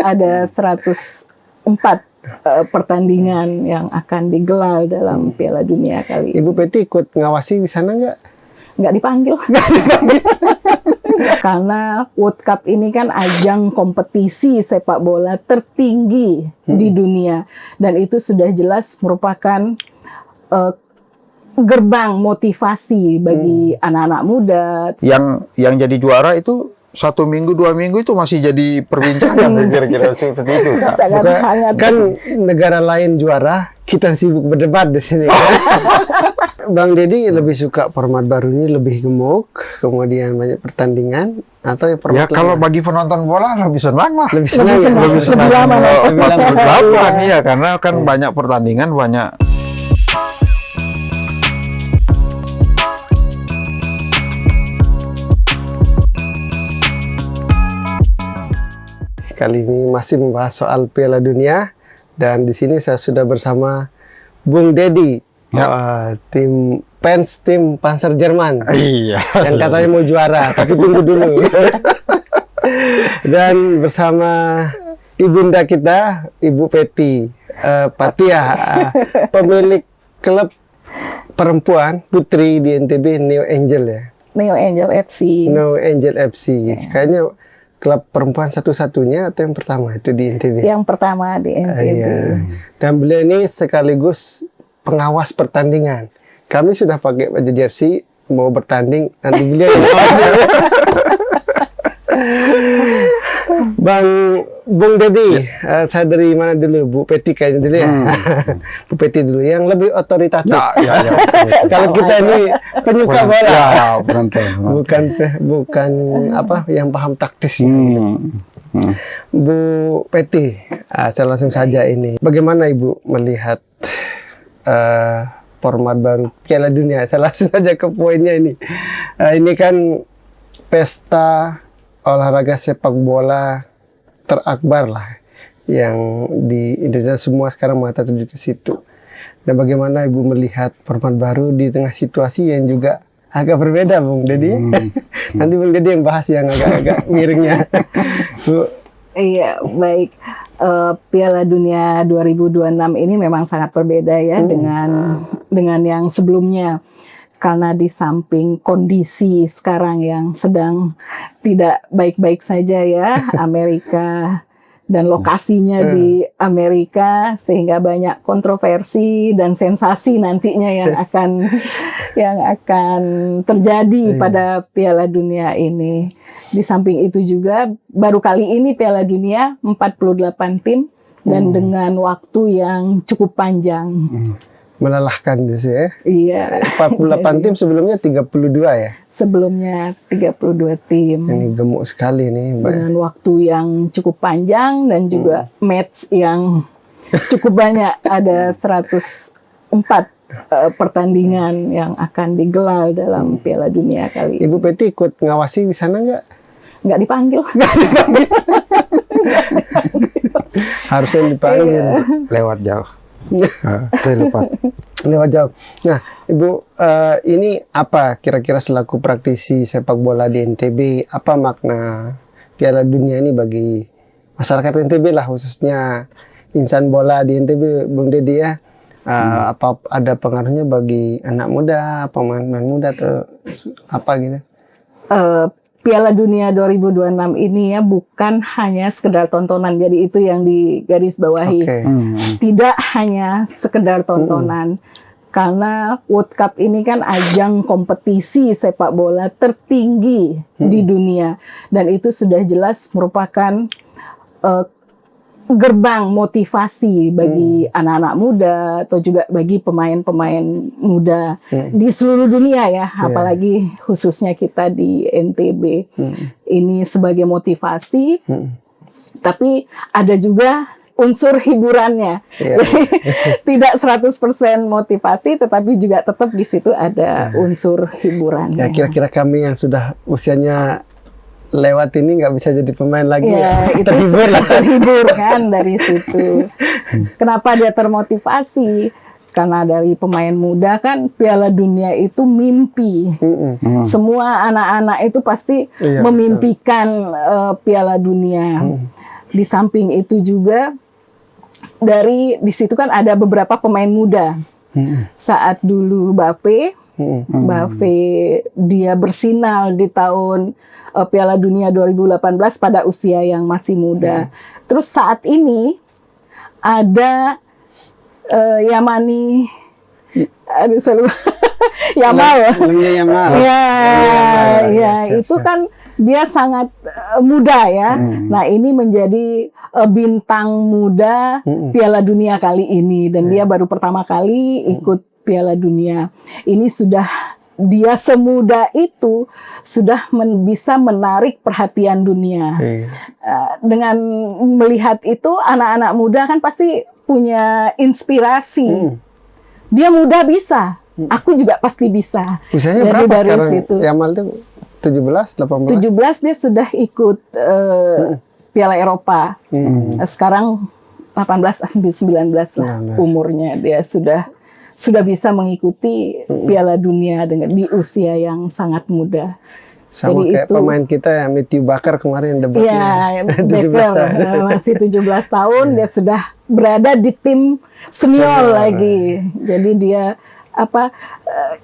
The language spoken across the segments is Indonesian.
ada 104 pertandingan yang akan digelar dalam Piala Dunia kali ini. Ibu Peti ikut ngawasi di sana nggak? Nggak dipanggil. Karena World Cup ini kan ajang kompetisi sepak bola tertinggi di dunia. Dan itu sudah jelas merupakan gerbang motivasi bagi anak-anak muda. Yang jadi juara itu 1 minggu 2 minggu itu masih jadi perbincangan kira-kira seperti itu. Kan negara lain juara, kita sibuk berdebat di sini. Bang Deddy lebih suka format baru ini, lebih gemuk, kemudian banyak pertandingan, atau ya format kalau bagi penonton bola lebih senang lah. Lebih senang. Lebih senang. Lebih lama. Iya, karena kan banyak pertandingan, banyak. Kali ini masih membahas soal Piala Dunia, dan di sini saya sudah bersama Bung Deddy, tim Panzer Jerman. Iya. Yang katanya mau juara, tapi tunggu dulu. Dan bersama ibunda kita, Ibu Peti Patia, pemilik klub perempuan putri di NTB, Neo Angel ya. Neo Angel FC. Neo Angel FC. Kayaknya klub perempuan satu-satunya atau yang pertama itu di NTB? Yang pertama di NTB. Iya. Dan beliau ini sekaligus pengawas pertandingan. Kami sudah pakai baju jersey mau bertanding, nanti beliau yang ngawasi. Bung Deddy, saya dari mana dulu? Bu Peti kayaknya dulu ya. Bu Peti dulu, yang lebih otoritatif. Ya. Kalau kita ini penyuka bola, ya, bukan apa yang paham taktis. Bu Peti, saya langsung saja ini. Bagaimana Ibu melihat format baru Piala Dunia? Saya langsung saja ke poinnya ini. Ini kan pesta olahraga sepak bola terakbar lah yang di Indonesia, semua sekarang mata tuju ke situ. Dan bagaimana Ibu melihat format baru di tengah situasi yang juga agak berbeda, Bung Deddy? Nanti Bung Deddy yang bahas yang agak-agak miringnya. Bu. Iya, baik. Piala Dunia 2026 ini memang sangat berbeda ya dengan yang sebelumnya. Karena di samping kondisi sekarang yang sedang tidak baik-baik saja ya, Amerika dan lokasinya di Amerika, sehingga banyak kontroversi dan sensasi nantinya yang akan terjadi pada Piala Dunia ini. Di samping itu juga baru kali ini Piala Dunia 48 tim dan dengan waktu yang cukup panjang. Melelahkan gitu ya. Iya. 48 tim, sebelumnya 32 ya. Sebelumnya 32 tim. Ini gemuk sekali nih, Mbak. Dengan waktu yang cukup panjang dan juga match yang cukup banyak. Ada 104 pertandingan yang akan digelar dalam Piala Dunia kali ini. Ibu Peti ikut ngawasi di sana nggak? Nggak dipanggil. Harusnya dipanggil. Lewat jauh. Lewat jauh. Nah, Ibu, ini apa kira-kira selaku praktisi sepak bola di NTB, apa makna Piala Dunia ini bagi masyarakat NTB lah, khususnya insan bola di NTB, Bung Deddy ya? Apa ada pengaruhnya bagi anak muda, pemain-pemain muda atau apa gitu? Piala Dunia 2026 ini ya bukan hanya sekedar tontonan, jadi itu yang digarisbawahi. Tidak hanya sekedar tontonan, karena World Cup ini kan ajang kompetisi sepak bola tertinggi di dunia, dan itu sudah jelas merupakan gerbang motivasi bagi anak-anak muda atau juga bagi pemain-pemain muda di seluruh dunia ya, apalagi khususnya kita di NTB. Ini sebagai motivasi, tapi ada juga unsur hiburannya. Jadi tidak 100% motivasi, tetapi juga tetap di situ ada unsur hiburannya. Ya, kira-kira kami yang sudah usianya lewat ini nggak bisa jadi pemain lagi ya, itu terhibur kan dari situ. Kenapa dia termotivasi? Karena dari pemain muda kan Piala Dunia itu mimpi. Semua anak-anak itu pasti memimpikan Piala Dunia. Di samping itu juga di situ kan ada beberapa pemain muda. Saat dulu Mbappe dia bersinar di tahun Piala Dunia 2018 pada usia yang masih muda. Terus saat ini ada Yamani, aduh saya lupa. Yamal. Ya, itu kan dia sangat muda ya. Nah, ini menjadi bintang muda Piala Dunia kali ini, dan dia baru pertama kali ikut Piala Dunia. Ini dia semuda itu sudah bisa menarik perhatian dunia. Dengan melihat itu, anak-anak muda kan pasti punya inspirasi. Dia muda bisa, aku juga pasti bisa. Usianya berapa sekarang? Situ. Yamal itu 17, 18? 17 dia sudah ikut Piala Eropa. Sekarang 18, 19 lah umurnya. Dia sudah bisa mengikuti Piala Dunia di usia yang sangat muda. Sama jadi kayak itu, pemain kita ya, Matthew Bakker kemarin debatnya. Iya, Bakker masih 17 tahun, dia sudah berada di tim senior lagi. Jadi dia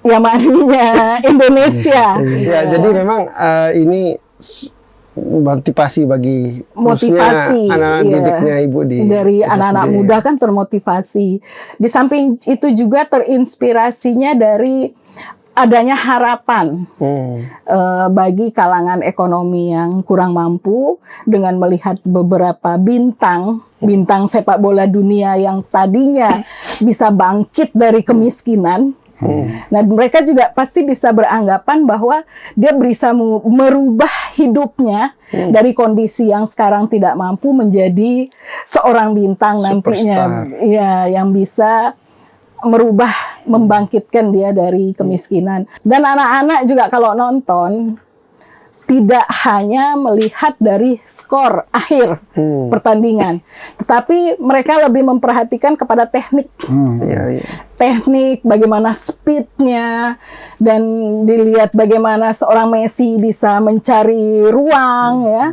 Yamaninya Indonesia. Ya, jadi memang ini motivasi bagi anak-anak didiknya Ibu dari anak-anak muda kan termotivasi. Di samping itu juga terinspirasinya dari adanya harapan bagi kalangan ekonomi yang kurang mampu dengan melihat beberapa bintang sepak bola dunia yang tadinya bisa bangkit dari kemiskinan. Nah, mereka juga pasti bisa beranggapan bahwa dia bisa merubah hidupnya dari kondisi yang sekarang tidak mampu menjadi seorang bintang nantinya, ya, yang bisa membangkitkan dia dari kemiskinan. Dan anak-anak juga kalau nonton tidak hanya melihat dari skor akhir pertandingan, tetapi mereka lebih memperhatikan kepada teknik. Teknik, bagaimana speednya, dan dilihat bagaimana seorang Messi bisa mencari ruang, ya,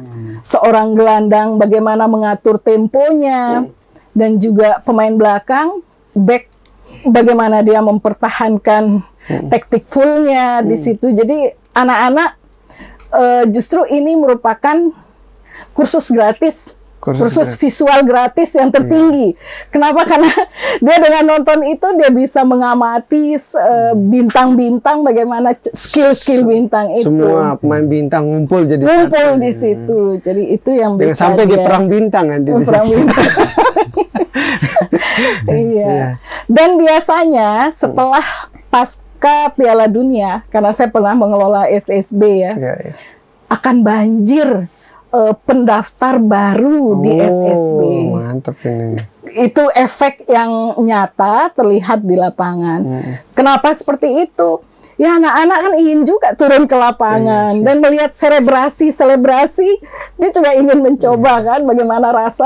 seorang gelandang bagaimana mengatur temponya, dan juga pemain belakang, back, bagaimana dia mempertahankan tacticfulnya di situ. Jadi anak-anak justru ini merupakan kursus gratis. Kursus visual gratis yang tertinggi. Kenapa? Karena dia dengan nonton itu dia bisa mengamati bintang-bintang, bagaimana skill-skill bintang itu. Semua pemain bintang ngumpul di situ. Jadi itu yang bisa sampai di perang bintang nanti. Perang bintang. Iya. Dan biasanya setelah pasca Piala Dunia, karena saya pernah mengelola SSB ya, akan banjir pendaftar baru di SSB. Mantap ini. Itu efek yang nyata terlihat di lapangan. Kenapa seperti itu? Ya, anak-anak kan ingin juga turun ke lapangan dan melihat selebrasi. Dia juga ingin mencoba kan bagaimana rasa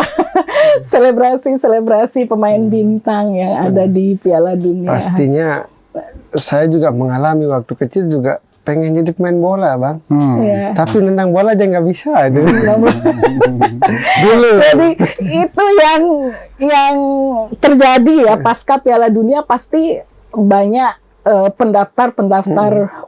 selebrasi pemain bintang yang ada di Piala Dunia. Pastinya saya juga mengalami waktu kecil juga pengen jadi pemain bola, Bang. Tapi nendang bola aja nggak bisa. Dulu. Jadi itu yang terjadi ya pasca Piala Dunia, pasti banyak pendaftar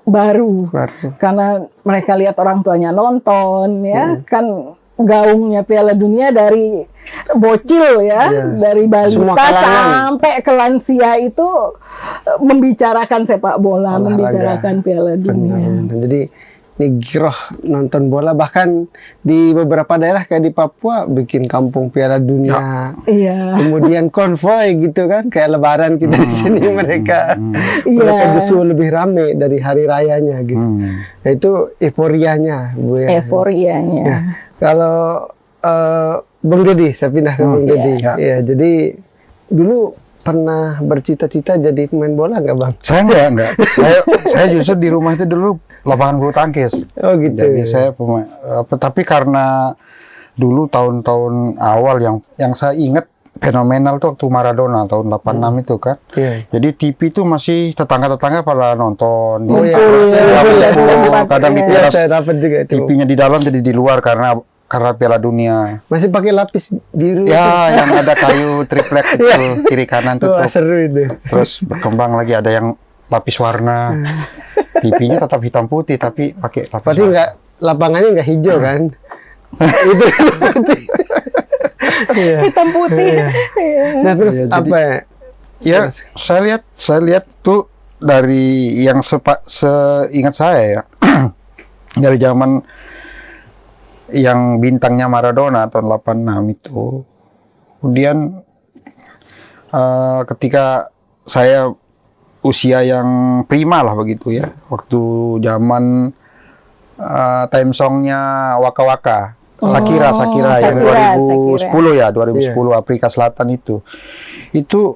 baru. Karena mereka lihat orang tuanya nonton, ya kan gaungnya Piala Dunia dari bocil ya, dari balita sampai ke lansia itu membicarakan sepak bola, membicarakan Piala Dunia. Jadi ini giroh nonton bola, bahkan di beberapa daerah kayak di Papua bikin kampung Piala Dunia. Kemudian konvoy gitu kan, kayak lebaran kita di sini mereka justru lebih rame dari hari rayanya gitu. Nah, itu euforianya, Bu ya. Euforianya. Nah, kalau Bung Deddy, saya pindah ke Bung Deddy. Ya, jadi dulu pernah bercita-cita jadi pemain bola nggak, Bang? Saya enggak. Saya justru di rumah itu dulu lapangan bulu tangkis. Oh gitu. Jadi saya pemain. Tapi karena dulu tahun-tahun awal yang saya ingat fenomenal tuh waktu Maradona tahun 86 itu kan. Jadi TV itu masih tetangga-tetangga pada nonton. Kadang di teras, saya dapat juga itu. TV-nya di dalam jadi di luar karena karena Piala Dunia. Masih pakai lapis biru. Ya, yang ada kayu triplek itu kiri kanan Wah, tutup. seru itu. Terus berkembang lagi ada yang lapis warna. TV-nya tetap hitam putih tapi pakai lapis. Berarti warna. lapangannya nggak hijau kan? Itu iya. Hitam putih. Iya. Nah terus Iya, jadi- apa ya? Ya, saya lihat tuh dari yang seingat saya ya, dari zaman yang bintangnya Maradona tahun 86 itu. Kemudian ketika saya usia yang prima lah begitu ya, waktu zaman time songnya Waka Waka. Shakira yang Shakira, 2010 ya, 2010 Afrika Selatan itu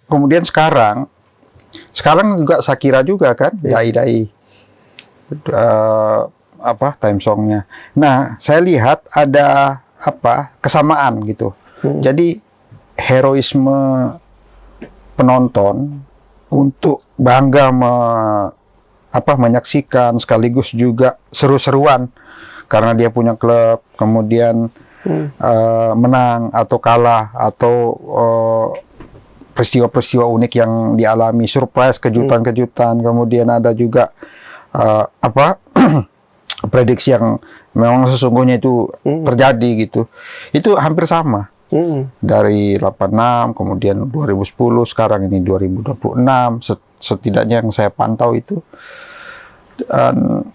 kemudian sekarang juga Shakira juga kan, dai time songnya. Nah, saya lihat ada kesamaan gitu. Jadi heroisme penonton untuk bangga menyaksikan sekaligus juga seru-seruan karena dia punya klub, kemudian menang atau kalah atau peristiwa-peristiwa unik yang dialami, surprise, kejutan-kejutan, kemudian ada juga prediksi yang memang sesungguhnya itu terjadi gitu. Itu hampir sama. Dari 86, kemudian 2010, sekarang ini 2026, setidaknya yang saya pantau itu. Dan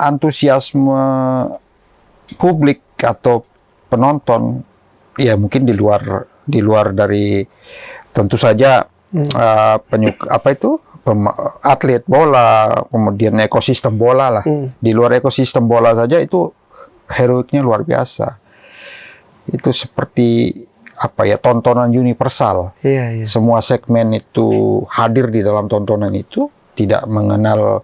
antusiasme publik atau penonton ya mungkin di luar dari tentu saja atlet bola, kemudian ekosistem bola lah. Di luar ekosistem bola saja itu heroiknya luar biasa. Itu seperti tontonan universal. Iya. Semua segmen itu hadir di dalam tontonan itu, tidak mengenal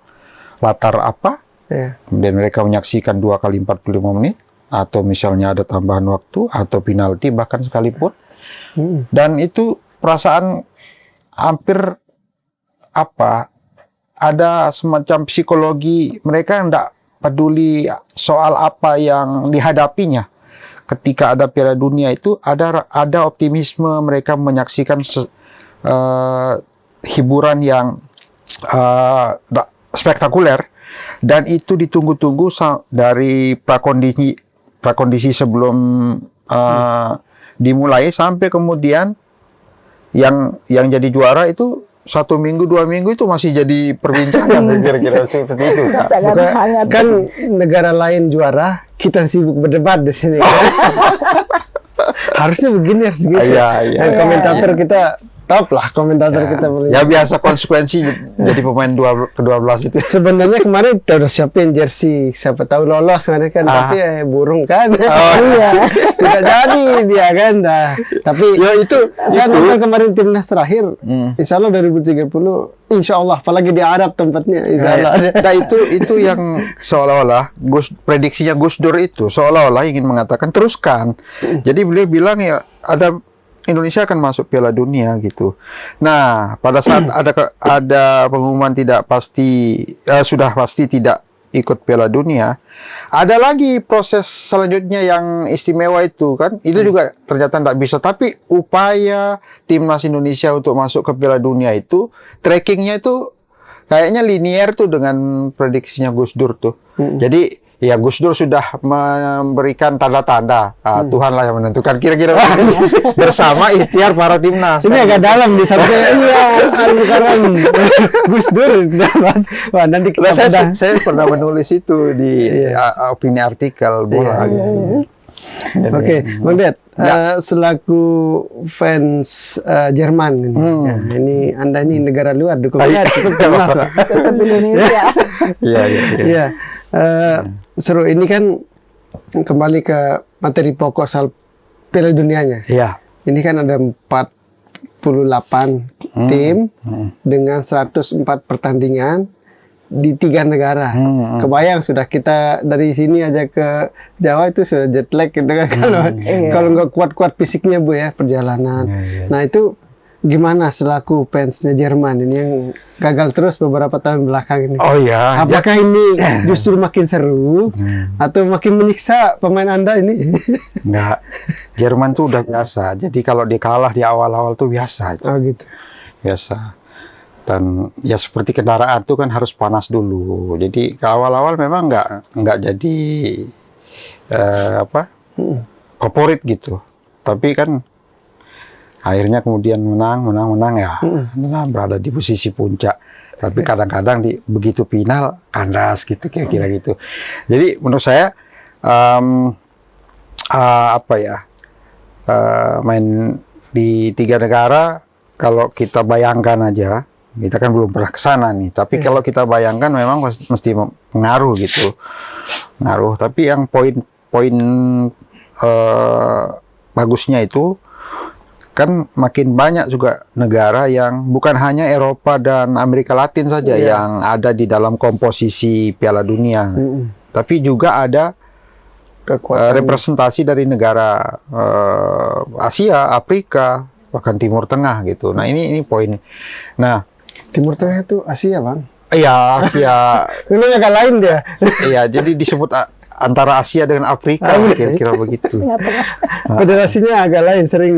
latar apa. Kemudian mereka menyaksikan 2 kali 45 menit, atau misalnya ada tambahan waktu atau penalti bahkan sekalipun. Dan itu perasaan hampir ada semacam psikologi mereka yang tidak peduli soal apa yang dihadapinya. Ketika ada Piala Dunia itu ada optimisme mereka menyaksikan hiburan yang spektakuler, dan itu ditunggu-tunggu dari prakondisi sebelum dimulai sampai kemudian yang jadi juara itu 1 minggu 2 minggu itu masih jadi perbincangan. Kira-kira seperti itu kan negara lain juara, kita sibuk berdebat di sini. Harusnya begini, harus gitu. Iya. Komentator kita top lah, komentator kita boleh. Ya biasa konsekuensi jadi pemain ke-12 itu. Sebenarnya kemarin kita udah siapin jersey, siapa tahu lolos kan, tapi burung kan. Iya. Tidak jadi dia kan. Nah, tapi Ya itu saya nonton kemarin timnas terakhir. Insya Allah 2030, insya Allah, apalagi di Arab tempatnya, insya Allah. Nah itu yang seolah-olah prediksinya Gus Dur itu seolah-olah ingin mengatakan teruskan. Jadi beliau bilang ya Indonesia akan masuk Piala Dunia gitu. Nah, pada saat ada pengumuman sudah pasti tidak ikut Piala Dunia, ada lagi proses selanjutnya yang istimewa itu kan. Itu juga ternyata tidak bisa. Tapi upaya timnas Indonesia untuk masuk ke Piala Dunia itu trackingnya itu kayaknya linear tuh dengan prediksinya Gus Dur tuh. Jadi ya Gus Dur sudah memberikan tanda-tanda. Tuhanlah yang menentukan kira-kira bersama ikhtiar para timnas. Ini agak dalam di sampai bukan Gus Dur. Wah, nanti kita saya pernah menulis itu di opini artikel bola. Oke, Bang Ded, selaku fans Jerman ini, ini Anda ini negara luar, dukungannya cukup jelas, Pak. Tetap Indonesia. Iya. Seru ini kan kembali ke materi pokok soal Piala Dunianya. Iya. Ini kan ada 48 tim dengan 104 pertandingan di 3 negara. Kebayang sudah kita dari sini aja ke Jawa itu sudah jet lag gitu kan, kalau nggak kuat-kuat fisiknya Bu ya perjalanan. Nah itu gimana selaku fansnya Jerman ini yang gagal terus beberapa tahun belakang ini? Oh ya, Apakah ini justru makin seru atau makin menyiksa pemain Anda ini? enggak. Jerman tuh udah biasa. Jadi kalau dia kalah di awal-awal tuh biasa aja. Oh gitu. Biasa. Dan ya seperti kendaraan tuh kan harus panas dulu. Jadi ke awal-awal memang nggak jadi favorit gitu. Tapi kan akhirnya kemudian menang ya. Berada di posisi puncak. Tapi kadang-kadang begitu final kandas gitu kira-kira gitu. Jadi menurut saya main di 3 negara, kalau kita bayangkan aja, kita kan belum pernah ke sana nih, tapi kalau kita bayangkan memang mesti pengaruh gitu. Ngaruh, tapi yang poin bagusnya itu kan makin banyak juga negara yang bukan hanya Eropa dan Amerika Latin saja yang ada di dalam komposisi Piala Dunia. Tapi juga ada representasi dari negara Asia, Afrika, bahkan Timur Tengah gitu. Nah, ini poin. Nah, Timur Tengah itu Asia, Bang. Iya, Asia. Memang agak lain dia. Iya, jadi disebut antara Asia dengan Afrika, kira-kira begitu. Federasinya agak lain, sering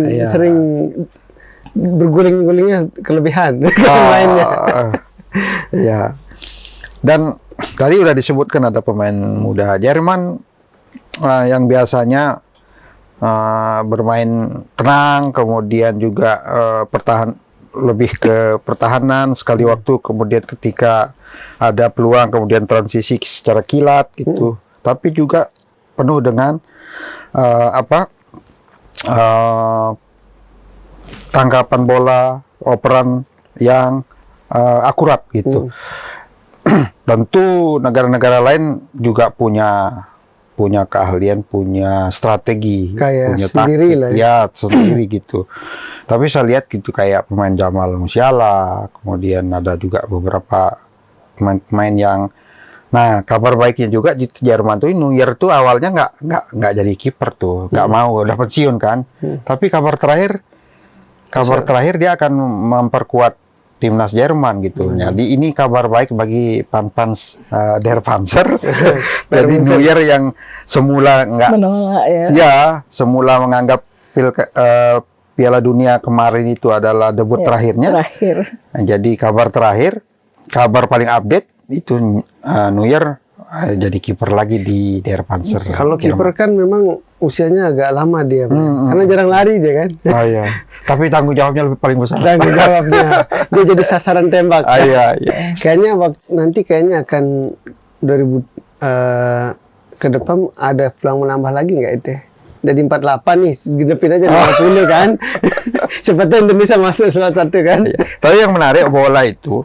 berguling-gulingnya kelebihan mainnya. Iya. Dan tadi udah disebutkan ada pemain muda Jerman yang biasanya bermain tenang, kemudian juga lebih ke pertahanan sekali waktu, kemudian ketika ada peluang kemudian transisi secara kilat gitu. Tapi juga penuh dengan tangkapan bola, operan yang akurat gitu. Tentu negara-negara lain juga punya keahlian, punya strategi, kayak punya sendiri taktik, lah ya sendiri gitu. Tapi saya lihat gitu kayak pemain Jamal Musiala, kemudian ada juga beberapa pemain yang, nah kabar baiknya juga di Jerman tuh Neuer tuh awalnya nggak jadi kiper tuh, nggak mau, udah pensiun kan. Tapi kabar terakhir dia akan memperkuat timnas Jerman gitu. Jadi ini kabar baik bagi fans Der Panzer. Jadi Neuer yang semula menolak semula menganggap Piala Dunia kemarin itu adalah debut terakhirnya. Nah, jadi kabar paling update itu Neuer jadi kiper lagi di Der Panzer. Kalau kiper kan memang usianya agak lama dia, karena jarang lari dia kan. Oh iya. Tapi tanggung jawabnya paling besar. Tanggung jawabnya dia jadi sasaran tembak. Iya. Kayaknya nanti akan 2000 ke depan ada peluang menambah lagi nggak itu? Jadi 48 nih, genepin aja 50 kan. Siapa tahu Indonesia masuk salah satu kan. Tapi yang menarik bola itu,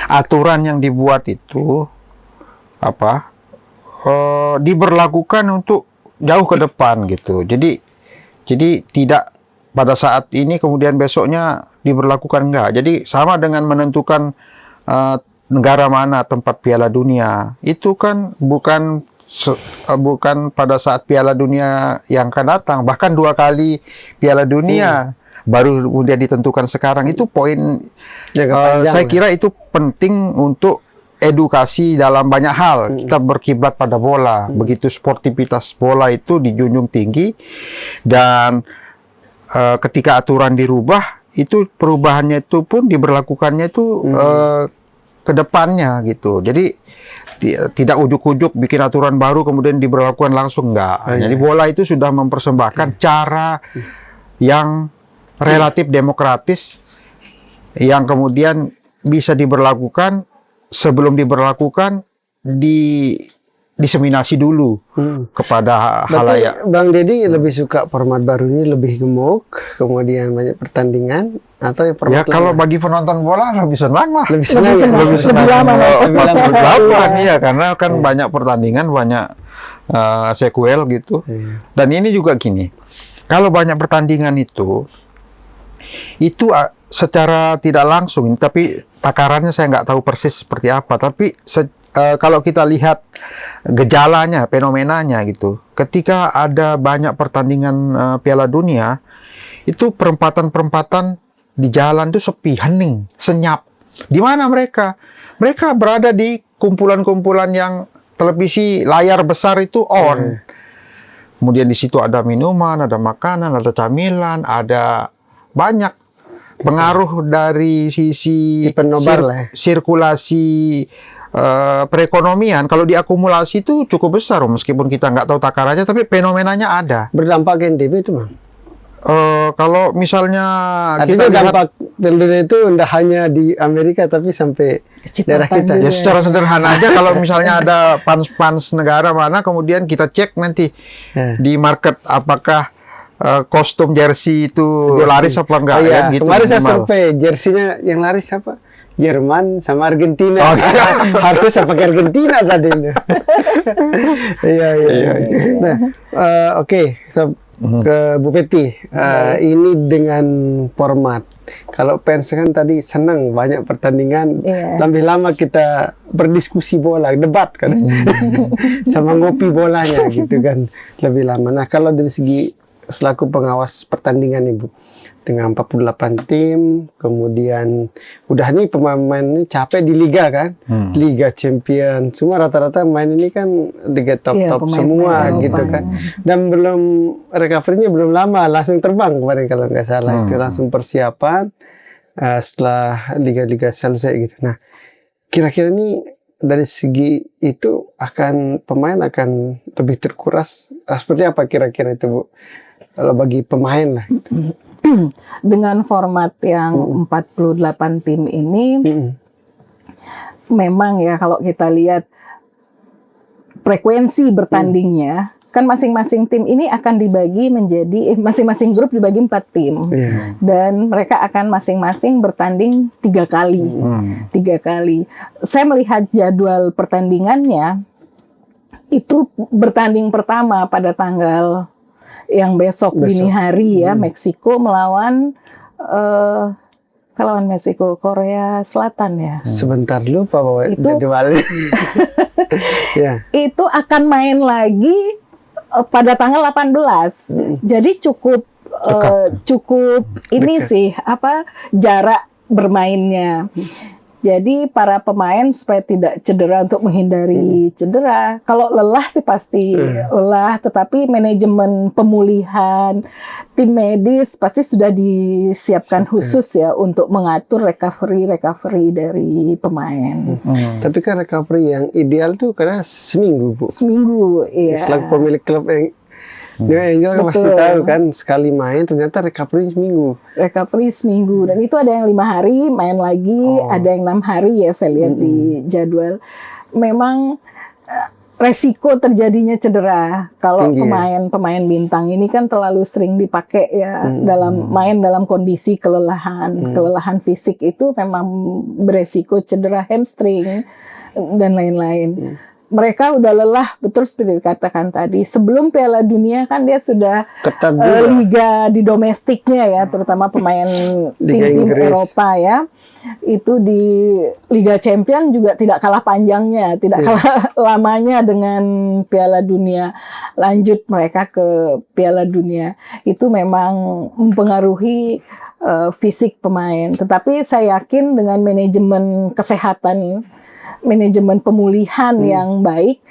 aturan yang dibuat itu diberlakukan untuk jauh ke depan gitu. Jadi tidak pada saat ini kemudian besoknya diberlakukan, enggak. Jadi sama dengan menentukan negara mana tempat Piala Dunia. Itu kan bukan pada saat Piala Dunia yang akan datang, bahkan 2 kali Piala Dunia baru kemudian ditentukan sekarang. Itu poin saya kira itu penting untuk edukasi dalam banyak hal. Kita berkiblat pada bola. Begitu sportivitas bola itu dijunjung tinggi, dan ketika aturan dirubah, itu perubahannya itu pun diberlakukannya itu ke depannya gitu. Jadi tidak ujuk-ujuk bikin aturan baru kemudian diberlakukan langsung, enggak. Jadi bola itu sudah mempersembahkan cara yang relatif demokratis yang kemudian bisa diberlakukan. Sebelum diberlakukan diseminasi dulu kepada halayak. Bang Deddy lebih suka format baru ini, lebih gemuk, kemudian banyak pertandingan, atau format kalau bagi penonton bola lebih senang lah. Lebih senang. Ya, karena kan banyak pertandingan, banyak sequel gitu. Dan ini juga gini, kalau banyak pertandingan itu secara tidak langsung, tapi takarannya saya nggak tahu persis seperti apa. Tapi kalau kita lihat gejalanya, fenomenanya gitu, ketika ada banyak pertandingan Piala Dunia, itu perempatan-perempatan di jalan tuh sepi, hening, senyap. Di mana mereka? Mereka berada di kumpulan-kumpulan yang televisi layar besar itu on. Kemudian di situ ada minuman, ada makanan, ada camilan, ada banyak pengaruh dari sisi Penobar lah ya. sirkulasi perekonomian. Kalau diakumulasi itu cukup besar, meskipun kita nggak tahu takarannya, tapi fenomenanya ada. Berdampak ke NTB itu, Bang? Kalau misalnya Artinya kita lihat, dampak dunia itu tidak hanya di Amerika tapi sampai daerah kita. ya secara sederhana aja, kalau misalnya ada pans negara mana, kemudian kita cek nanti di market apakah kostum jersey itu laris apa enggak. Oh, iya. Gitu, Kemarin saya minimal. survei jersinya yang laris apa? Jerman sama Argentina. Oh, iya. Harusnya saya pakai Argentina tadi. Iya. Nah, oke. Ke Bu Peti, ini dengan format. Kalau fans kan tadi senang banyak pertandingan, lebih lama kita berdiskusi bola, debat kan, sama ngopi bolanya gitu kan, lebih lama. Nah kalau dari segi selaku pengawas pertandingan Ibu, dengan 48 tim, kemudian udah nih pemain ini capek di liga kan, Liga Champion, semua rata-rata main ini kan liga top-top semua gitu kan, dan belum recovery-nya belum lama, langsung terbang kemarin kalau nggak salah itu langsung persiapan setelah liga-liga selesai gitu. Nah, kira-kira ini dari segi itu pemain akan lebih terkuras, seperti apa kira-kira itu Bu? Kalau bagi pemain lah. Dengan format yang 48 tim ini, memang ya kalau kita lihat frekuensi bertandingnya, kan masing-masing tim ini akan dibagi menjadi, masing-masing grup dibagi 4 tim. Dan mereka akan masing-masing bertanding 3 kali. 3 kali. Saya melihat jadwal pertandingannya, itu bertanding pertama pada tanggal yang besok dini hari ya, Meksiko melawan Meksiko, Korea Selatan ya. Sebentar lupa bahwa jadwalnya. Itu akan main lagi pada tanggal 18. Jadi cukup ini sih jarak bermainnya. Jadi para pemain supaya tidak cedera, untuk menghindari cedera. Kalau lelah sih pasti lelah, tetapi manajemen pemulihan, tim medis pasti sudah disiapkan khusus ya untuk mengatur recovery dari pemain. Tapi kan recovery yang ideal tuh karena seminggu Bu. Seminggu, iya. Selaku pemilik klub yang New Angel pasti tahu kan, sekali main ternyata recovery seminggu, dan itu ada yang 5 hari main lagi, ada yang 6 hari ya saya lihat di jadwal. Memang resiko terjadinya cedera kalau pemain bintang ini kan terlalu sering dipakai ya dalam kondisi kelelahan fisik, itu memang beresiko cedera hamstring dan lain-lain. Mereka udah lelah, betul seperti dikatakan tadi. Sebelum Piala Dunia kan dia sudah liga di domestiknya ya, terutama pemain tim-tim Eropa ya. Itu di Liga Champion juga tidak kalah panjangnya, tidak kalah lamanya dengan Piala Dunia. Lanjut mereka ke Piala Dunia. Itu memang mempengaruhi fisik pemain. Tetapi saya yakin dengan manajemen kesehatan, manajemen pemulihan yang baik,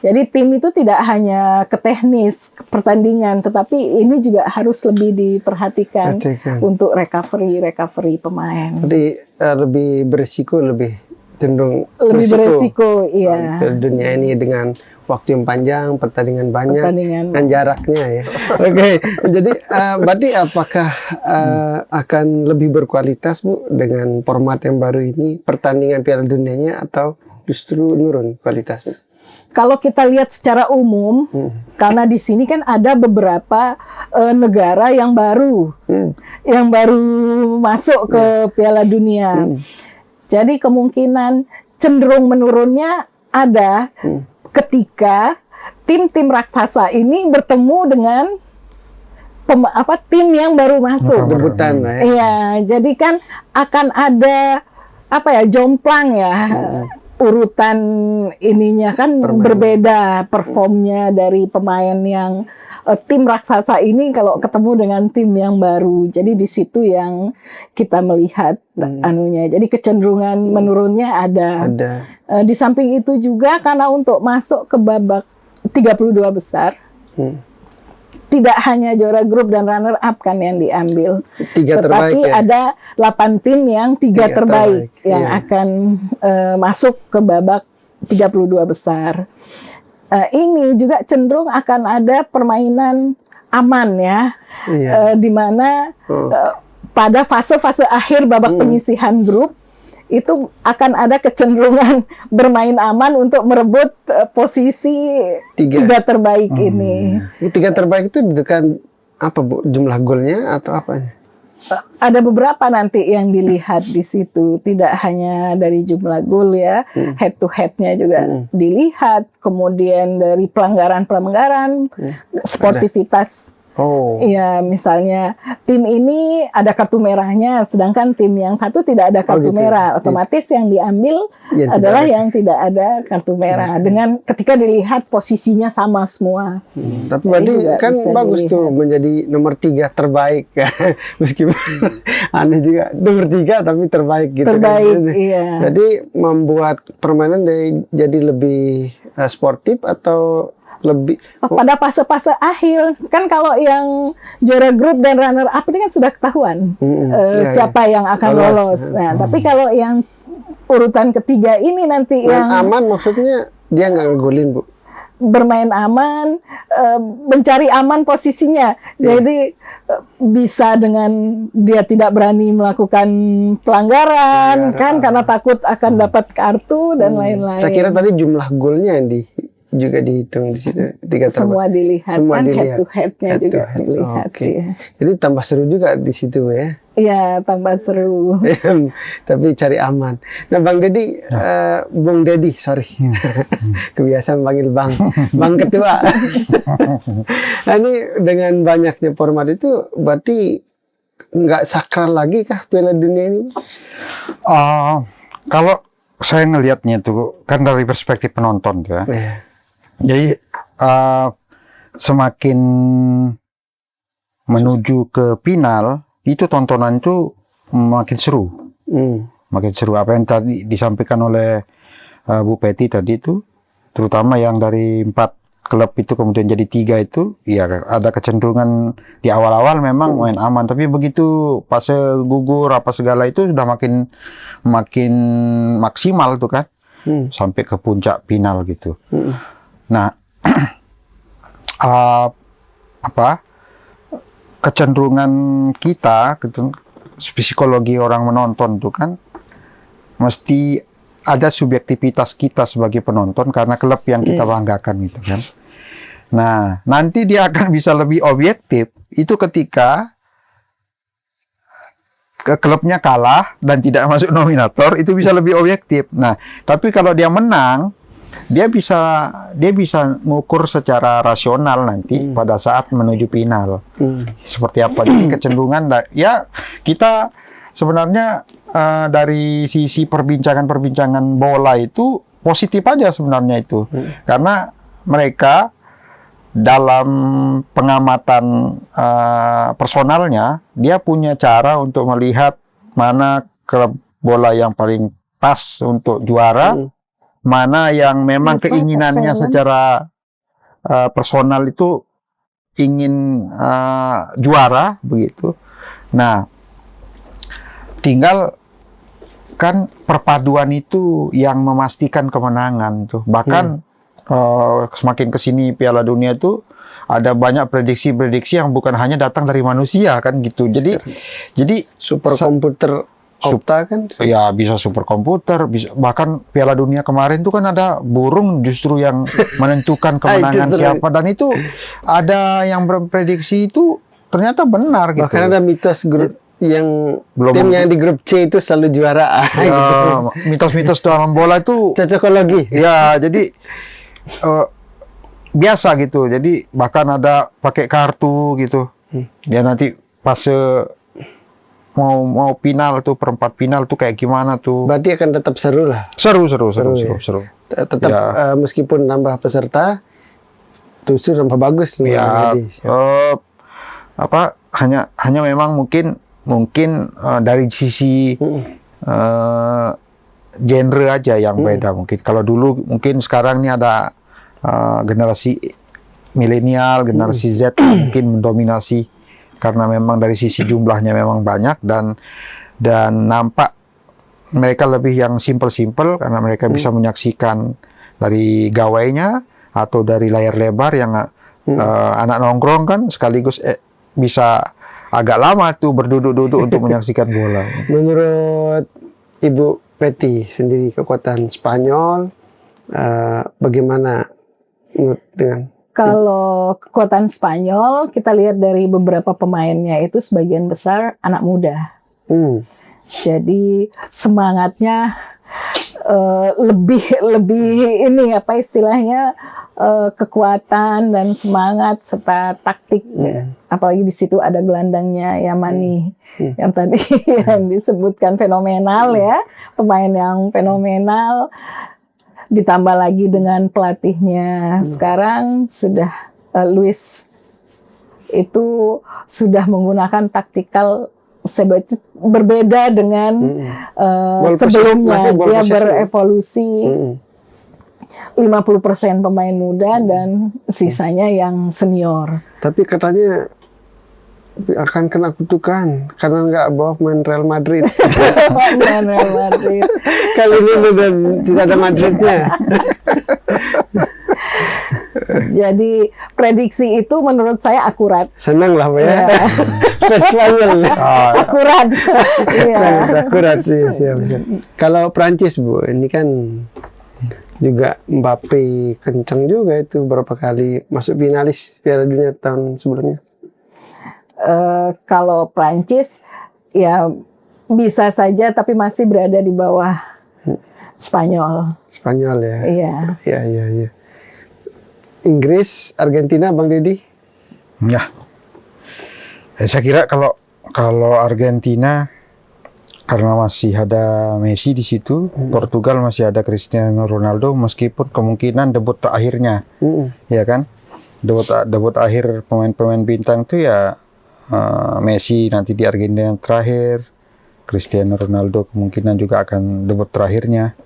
jadi tim itu tidak hanya ke teknis pertandingan, tetapi ini juga harus lebih diperhatikan untuk recovery pemain. Jadi lebih berisiko, lebih cenderung berisiko, iya. Dunia ini dengan waktu yang panjang, pertandingan banyak, dan jaraknya ya. Oke, jadi berarti apakah akan lebih berkualitas Bu dengan format yang baru ini, pertandingan Piala Dunianya, atau justru nurun kualitasnya? Kalau kita lihat secara umum, karena di sini kan ada beberapa negara yang baru masuk ke Piala Dunia. Jadi kemungkinan cenderung menurunnya ada ketika tim-tim raksasa ini bertemu dengan tim yang baru masuk. Debutan lah ya. Iya, jadi kan akan ada jomplang ya. urutan ininya kan Permainan. berbeda performnya dari pemain yang tim raksasa ini kalau ketemu dengan tim yang baru. Jadi di situ yang kita melihat anunya. Jadi kecenderungan menurunnya ada. Di samping itu juga karena untuk masuk ke babak 32 besar, tidak hanya juara grup dan runner up kan yang diambil, tetapi ada 8 tim yang 3 terbaik yang akan masuk ke babak 32 besar. Ini juga cenderung akan ada permainan aman ya, di mana pada fase-fase akhir babak penyisihan grup itu akan ada kecenderungan bermain aman untuk merebut posisi 3 terbaik ini. 3 terbaik itu dengan apa Bu? Jumlah golnya atau apanya? Ada beberapa nanti yang dilihat di situ, tidak hanya dari jumlah gol ya, head to head-nya juga dilihat, kemudian dari pelanggaran-pelanggaran, sportivitas. Ya, misalnya tim ini ada kartu merahnya, sedangkan tim yang satu tidak ada kartu merah. Otomatis yang diambil adalah yang tidak ada kartu merah. Dengan ketika dilihat posisinya sama semua. Tapi berarti kan bagus tuh menjadi nomor 3 terbaik. Meskipun aneh juga nomor 3 tapi terbaik gitu. Terbaik, kan. iya. Jadi membuat permainan jadi lebih sportif atau lebih pada fase-fase akhir kan, kalau yang juara grup dan runner up ini kan sudah ketahuan siapa yang akan lolos. Nah, tapi kalau yang urutan ketiga ini nanti yang aman, maksudnya dia nggak ngegolin Bu? Bermain aman, mencari aman posisinya. Jadi bisa dengan dia tidak berani melakukan pelanggaran kan, karena takut akan dapat kartu dan lain-lain. Saya kira tadi jumlah golnya yang juga dihitung di situ 3 semua dilihat, semua kan dilihat. head to head-nya juga dilihat. Ya. Jadi tambah seru juga di situ ya. Iya, tambah seru. Tapi cari aman. Nah, Bung Dedi, sorry. Kebiasaan panggil Bang Ketua. Nah, ini dengan banyaknya format itu berarti nggak sakral lagi kah Piala Dunia ini? Kalau saya ngelihatnya itu kan dari perspektif penonton ya. Jadi semakin menuju ke final itu tontonan itu makin seru, makin seru. Apa yang tadi disampaikan oleh Bu Peti tadi itu, terutama yang dari 4 klub itu kemudian jadi 3 itu, ya ada kecenderungan di awal-awal memang main aman, tapi begitu fase gugur apa segala itu sudah makin maksimal tuh kan, sampai ke puncak final gitu. Nah, kecenderungan kita, psikologi orang menonton tuh kan, mesti ada subjektivitas kita sebagai penonton karena klub yang kita banggakan gitu kan. Nah, nanti dia akan bisa lebih objektif itu ketika klubnya kalah dan tidak masuk nominator, itu bisa lebih objektif. Nah, tapi kalau dia menang, dia bisa mengukur secara rasional nanti pada saat menuju final. Seperti apa? Jadi kecenderungan ya kita sebenarnya dari sisi perbincangan bola itu positif aja sebenarnya itu. Karena mereka dalam pengamatan personalnya, dia punya cara untuk melihat mana klub bola yang paling pas untuk juara, mana yang memang keinginannya secara personal itu ingin juara begitu. Nah, tinggal kan perpaduan itu yang memastikan kemenangan tuh. Bahkan semakin kesini Piala Dunia itu ada banyak prediksi-prediksi yang bukan hanya datang dari manusia kan gitu. Jadi superkomputer Opta kan? Ya bisa superkomputer, bisa bahkan Piala Dunia kemarin tuh kan ada burung justru yang menentukan kemenangan siapa, dan itu ada yang berprediksi itu ternyata benar gitu. Bahkan ada mitos grup yang tim yang di grup C itu selalu juara. Ya, mitos-mitos dalam bola itu cocokologi. Ya, jadi biasa gitu. Jadi bahkan ada pakai kartu gitu. Dia nanti fase mau final tuh, perempat final tuh kayak gimana tuh. Berarti akan tetap seru lah. Seru. Tetap Ya. meskipun nambah peserta, justru nambah bagus nih. Ya, Jadi, hanya memang mungkin dari sisi genre aja yang beda mungkin. Kalau dulu mungkin sekarang ini ada generasi milenial, generasi Z mungkin mendominasi karena memang dari sisi jumlahnya memang banyak dan nampak mereka lebih yang simple karena mereka bisa menyaksikan dari gawainya atau dari layar lebar yang anak nongkrong kan sekaligus bisa agak lama tuh berduduk-duduk untuk menyaksikan bola. menurut Ibu Peti sendiri kekuatan Spanyol bagaimana dengan Kalau kekuatan Spanyol, kita lihat dari beberapa pemainnya itu sebagian besar anak muda. Jadi semangatnya lebih ini apa istilahnya kekuatan dan semangat serta taktik. Apalagi di situ ada gelandangnya Yamani yang tadi yang disebutkan fenomenal ya, pemain yang fenomenal. Ditambah lagi dengan pelatihnya sekarang sudah Luis itu sudah menggunakan taktikal berbeda dengan sebelumnya. Dia berevolusi 50% pemain muda dan sisanya yang senior. Tapi katanya akan kena kutukan karena nggak bawa pemain Real Madrid. Real Madrid. Kali ini udah tidak ada Madridnya. Jadi prediksi itu menurut saya akurat. Senang lah ya. Spanyol. Akurat. Sangat akurat sih. Siap. Kalau Prancis Bu, ini kan juga Mbappe kencang juga itu berapa kali masuk finalis Piala Dunia tahun sebelumnya. Kalau Prancis ya bisa saja tapi masih berada di bawah Spanyol. Spanyol ya. Iya. Iya. Inggris, Argentina, Bang Deddy. Ya. Saya kira kalau Argentina karena masih ada Messi di situ, Portugal masih ada Cristiano Ronaldo meskipun kemungkinan debut akhirnya. Ya kan? Debut akhir pemain-pemain bintang itu ya Messi nanti di Argentina yang terakhir, Cristiano Ronaldo kemungkinan juga akan debut terakhirnya.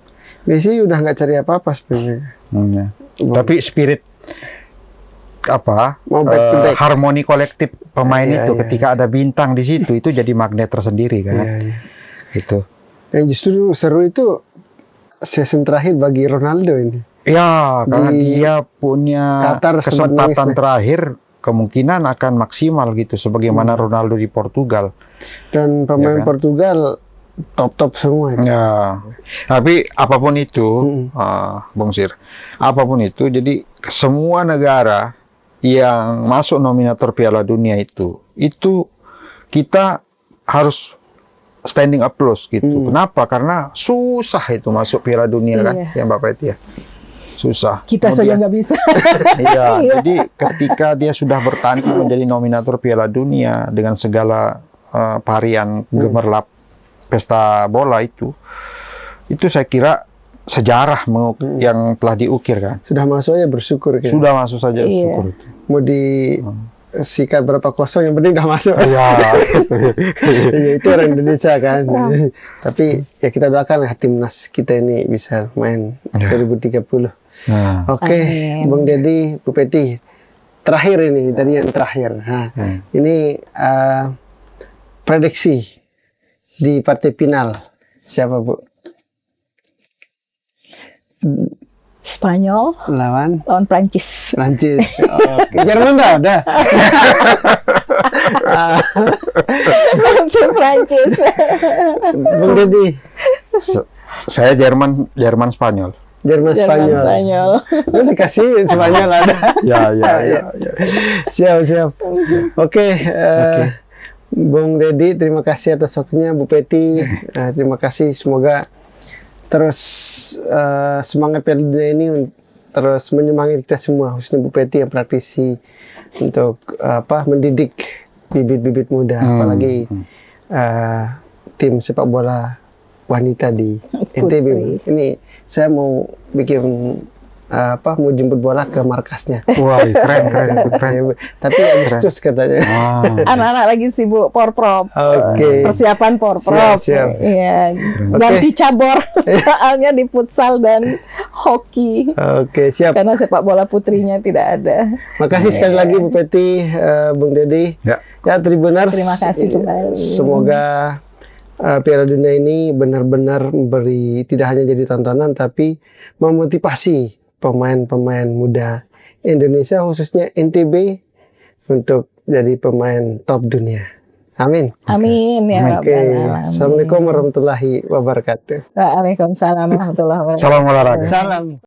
Messi udah nggak cari apa-apa sebenarnya. Tapi spirit harmoni kolektif pemain itu ketika ada bintang di situ itu jadi magnet tersendiri kan. Gitu. Yang justru seru itu season terakhir bagi Ronaldo ini. Ya, karena dia punya kesempatan terakhir kemungkinan akan maksimal gitu sebagaimana Ronaldo di Portugal. Dan pemain Portugal top semua. Ya. Tapi apapun itu, Bung Sir, apapun itu, jadi semua negara yang masuk nominator Piala Dunia itu kita harus standing applause gitu. Kenapa? Karena susah itu masuk Piala Dunia kan, ya Mbak Peti ya. Susah. Kita saja nggak bisa. Iya, jadi ketika dia sudah bertanding menjadi nominator Piala Dunia dengan segala varian gemerlap pesta bola itu saya kira sejarah yang telah diukir kan. Sudah masuk aja bersyukur kan. Sudah masuk saja bersyukur. Mau sikat berapa kosong yang penting udah masuk. Iya. Ya, itu orang Indonesia kan. Tapi ya kita doakan ya timnas kita ini bisa main 2030. Oke, Bung Deddy, Bu Peti. Terakhir ini, tadi yang terakhir. Ini prediksi di partai final. Siapa, Bu? Spanyol lawan Prancis. Jerman udah. Prancis. Bung Deddy. Saya Jerman Spanyol. Jerman Spanyol. Lu dikasih Spanyol ada. Ya. Siap. Oke. Bung Deddy, terima kasih atas waktunya. Bu Peti, terima kasih. Semoga terus semangat Piala Dunia ini terus menyemangati kita semua, khususnya Bu Peti yang praktisi untuk mendidik bibit-bibit muda, apalagi tim sepak bola wanita di NTB. Ini saya mau bikin mau jemput bola ke markasnya. Wah, keren. Tapi Agustus katanya. Anak-anak lagi sibuk porprov. Oke. Persiapan porprov. Siap. Iya. Ganti cabur soalnya di futsal dan hoki. Oke, siap. Karena sepak bola putrinya tidak ada. Makasih sekali lagi Bu Peti, Bung Dedi. Ya. Ya, Tribuners. Terima kasih kembali. Semoga Piala Dunia ini benar-benar memberi tidak hanya jadi tontonan tapi memotivasi pemain-pemain muda Indonesia khususnya NTB untuk jadi pemain top dunia. Amin. Amin ya Oke. Rabbal Alamin. Assalamualaikum warahmatullahi wabarakatuh. Waalaikumsalam warahmatullahi wabarakatuh. Salam olahraga. Salam.